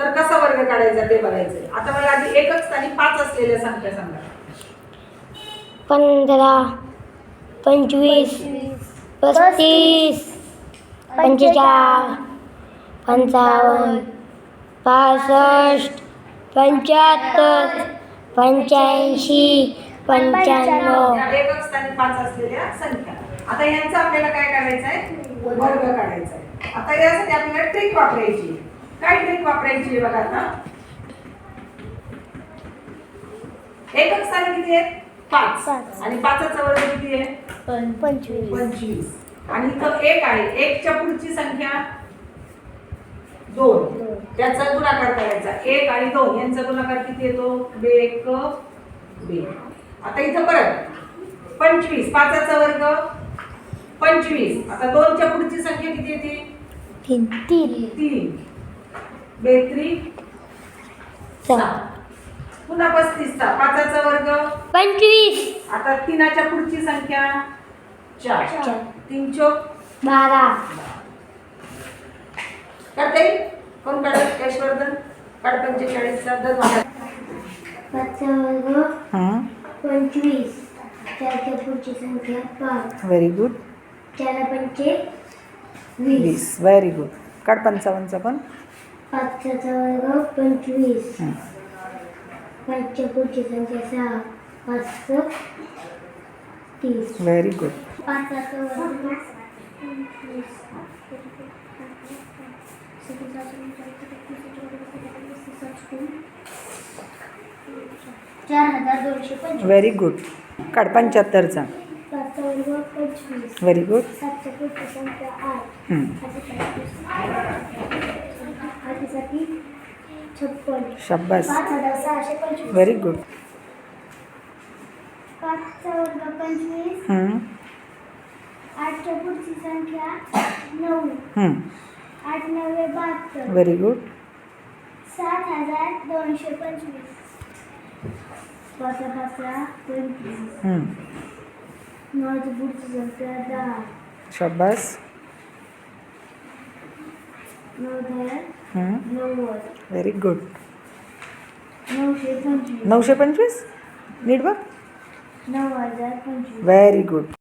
तर कसा वर्ग काढायचा ते बघायचं. आता मला आधी एकक स्थानी 5 असलेल्या संख्या सांगा. 15, 25, 35, 45, 55, 65, 75, 85, 95. या एकक स्थानी 5 असलेल्या संख्या. आता यांचा आपल्याला काय करायचं आहे? वर्ग काढायचा आहे. आता यासाठी आपल्याला ट्रिक वापरायची. काय ट्रिक वापरायची बघा आता. एकक स्थानी किती आहे? 5. आणि 5चा वर्ग किती आहे? 25. आणि इथं 1 आहे. 1 च्या पुढची संख्या 2. त्याचा गुणाकार करायचा. 1 आणि 2 यांचा गुणाकार किती येतो? 1 2. आता इथं परत 25. 5चा वर्ग 25. आता 2 च्या पुढची संख्या किती येते? 3. 2 6. पुन्हा 35 चा 5चा वर्ग 25. आता 3 च्या पुढची संख्या 4. 3 चौक 12. करता येईल? कोण काढत? यशवर्धन काढ. 45 चा दर मागा. 5चा वर्ग 25. 4च्या पुढची संख्या 5. Very good. 4 पंचे 20. Very good. काढ 55 चा पण. 5चा वर्ग 25. 5च्या पुढची संख्या 6. 5 30. Very good. 5चा वर्ग 4225. Very good. काढ 75 चा. 5चा वर्ग 25. Very good. 7च्या पुढची संख्या 8. 8साठी 56. शाबास. 5625. Very good. 5चा वर्ग 25. 8च्या पुढची संख्या 9. 8 9 72. Very good. 7225. 5 25. 9च्या पुढची संख्या 10. शाबास. 9 90. Very good. 925. 925. नीट बघ. 9025. Very good.